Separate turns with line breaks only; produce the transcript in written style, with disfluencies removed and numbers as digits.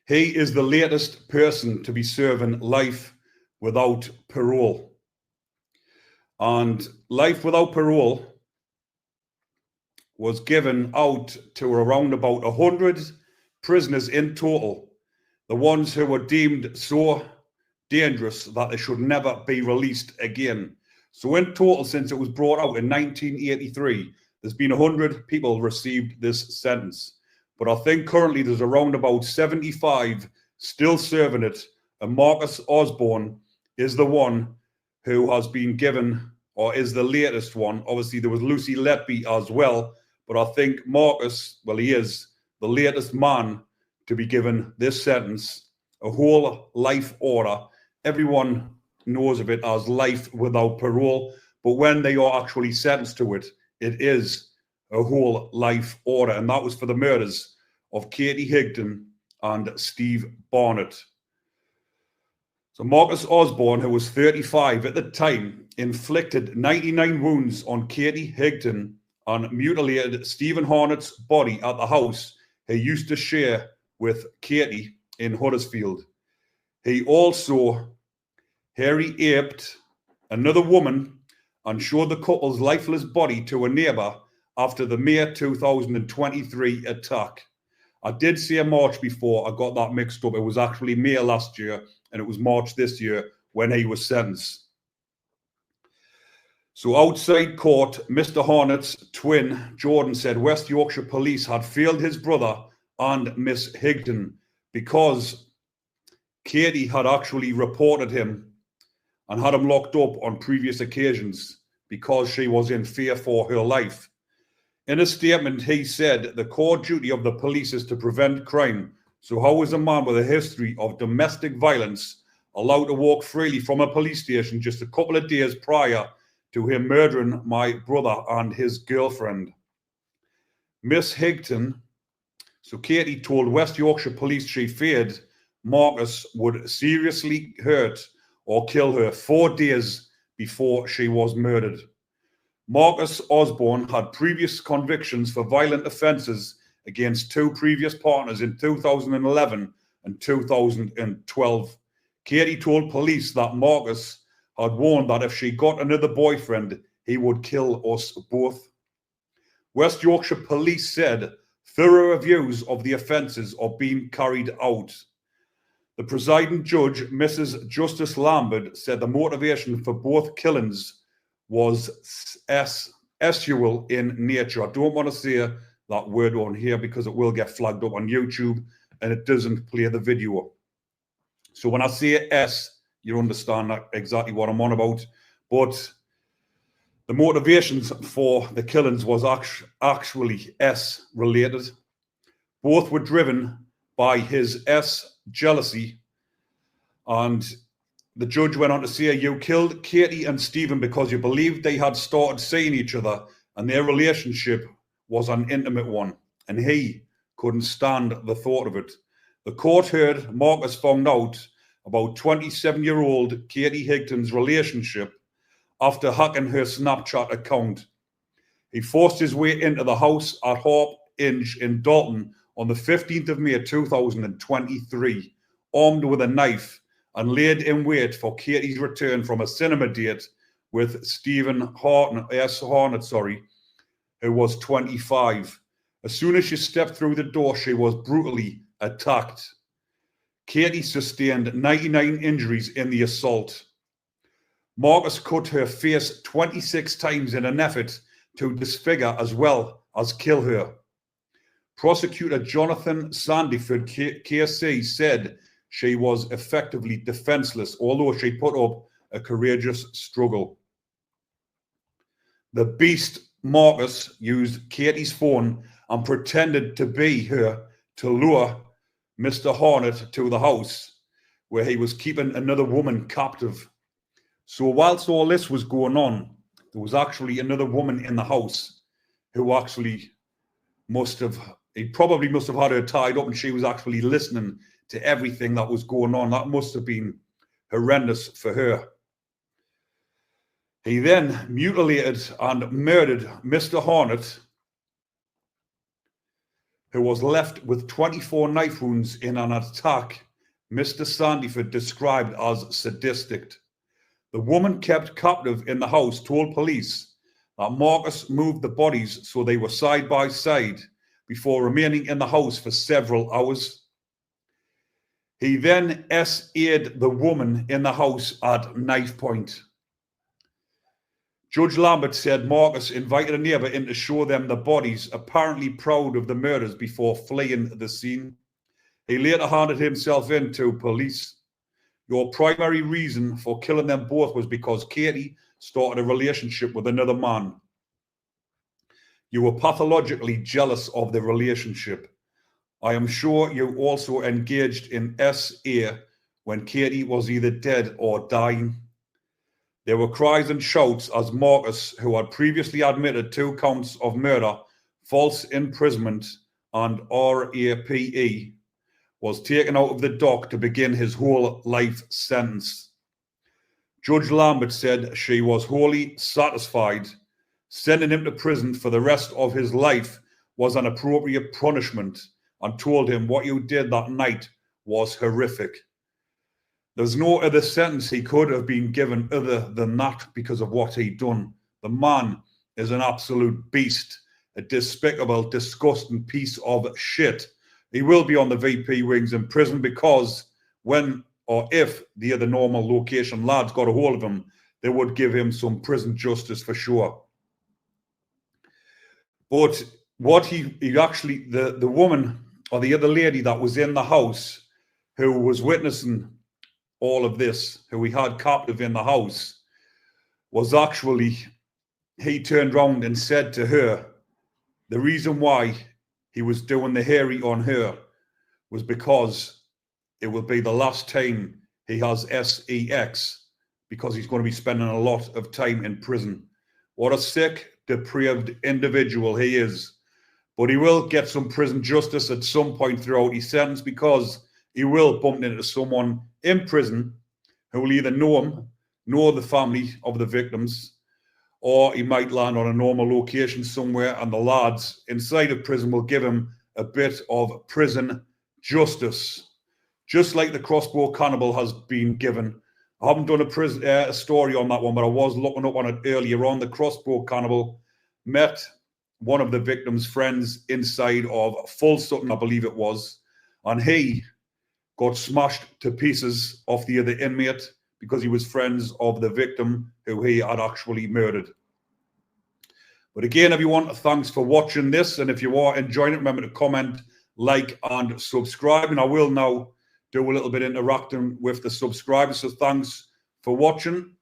He is the latest person to be serving life without parole. And life without parole was given out to around about 100 prisoners in total, the ones who were deemed so dangerous that they should never be released again. So in total, since it was brought out in 1983, there's been 100 people received this sentence. But I think currently there's around about 75 still serving it, and Marcus Osborne is the one who has been given, or is the latest one. Obviously, there was Lucy Letby as well, but I think Marcus, well, he is the latest man to be given this sentence, a whole life order. Everyone knows of it as life without parole, but when they are actually sentenced to it, it is a whole life order. And that was for the murders of Katie Higdon and Steve Barnett. So Marcus Osborne, who was 35 at the time, inflicted 99 wounds on Katie Higdon and mutilated Stephen Harnett's body at the house he used to share with Katie in Huddersfield. He also aped another woman and showed the couple's lifeless body to a neighbour after the May 2023 attack. I did say March before, I got that mixed up. It was actually May last year and it was March this year when he was sentenced. So outside court, Mr. Harnett's twin, Jordan, said West Yorkshire Police had failed his brother and Miss Higdon because Katie had actually reported him and had him locked up on previous occasions because she was in fear for her life. In a statement, he said the core duty of the police is to prevent crime. So how is a man with a history of domestic violence allowed to walk freely from a police station just a couple of days prior to him murdering my brother and his girlfriend? Miss Higdon, so Katie told West Yorkshire Police she feared Marcus would seriously hurt or kill her 4 days before she was murdered. Marcus Osborne had previous convictions for violent offences against 2 previous partners in 2011 and 2012. Katie told police that Marcus had warned that if she got another boyfriend, he would kill us both. West Yorkshire Police said thorough reviews of the offences are being carried out. The presiding judge, Mrs. Justice Lambert, said the motivation for both killings was sexual in nature. I don't want to say that word on here because it will get flagged up on YouTube and it doesn't play the video. So when I say S, you understand exactly what I'm on about. But the motivations for the killings was actually S related. Both were driven by his S jealousy. And the judge went on to say, you killed Katie and Stephen because you believed they had started seeing each other and their relationship was an intimate one. And he couldn't stand the thought of it. The court heard Marcus found out about 27-year-old Katie Higdon's relationship after hacking her Snapchat account. He forced his way into the house at Harp Inge in Dalton on the 15th of May 2023, armed with a knife, and laid in wait for Katie's return from a cinema date with Stephen Harnett, who was 25. As soon as she stepped through the door, she was brutally attacked. Katie sustained 99 injuries in the assault. Marcus cut her face 26 times in an effort to disfigure as well as kill her. Prosecutor Jonathan Sandyford, KC, said she was effectively defenseless, although she put up a courageous struggle. The beast Marcus used Katie's phone and pretended to be her to lure Mr. Harnett to the house where he was keeping another woman captive. So whilst all this was going on, there was actually another woman in the house who actually he probably must have had her tied up, and she was actually listening to everything that was going on. That must have been horrendous for her. He then mutilated and murdered Mr. Harnett who was left with 24 knife wounds in an attack Mr. Sandyford described as sadistic. The woman kept captive in the house told police that Marcus moved the bodies so they were side by side before remaining in the house for several hours. He then SA'd the woman in the house at knife point. Judge Lambert said Marcus invited a neighbour in to show them the bodies, apparently proud of the murders, before fleeing the scene. He later handed himself in to police. Your primary reason for killing them both was because Katie started a relationship with another man. You were pathologically jealous of the relationship. I am sure you also engaged in SA when Katie was either dead or dying. There were cries and shouts as Marcus, who had previously admitted 2 counts of murder, false imprisonment, and RAPE, was taken out of the dock to begin his whole life sentence. Judge Lambert said she was wholly satisfied. Sending him to prison for the rest of his life was an appropriate punishment, and told him what you did that night was horrific. There's no other sentence he could have been given other than that because of what he'd done. The man is an absolute beast, a despicable, disgusting piece of shit. He will be on the VP wings in prison because when or if the other normal location lads got a hold of him, they would give him some prison justice for sure. But what he actually, the woman or the other lady that was in the house who was witnessing all of this, who we had captive in the house, was actually, he turned around and said to her, the reason why he was doing the hairy on her was because it will be the last time he has sex, because he's going to be spending a lot of time in prison. What a sick, depraved individual he is. But he will get some prison justice at some point throughout his sentence, because he will bump into someone in prison who will either know him, know the family of the victims, or he might land on a normal location somewhere and the lads inside of prison will give him a bit of prison justice, just like the crossbow cannibal has been given. I haven't done a story on that one, but I was looking up on it earlier on. The crossbow cannibal met one of the victim's friends inside of Full Sutton, I believe it was, and he got smashed to pieces off the other inmate because he was friends of the victim who he had actually murdered. But again, everyone, thanks for watching this. And if you are enjoying it, remember to comment, like, and subscribe. And I will now do a little bit interacting with the subscribers. So thanks for watching.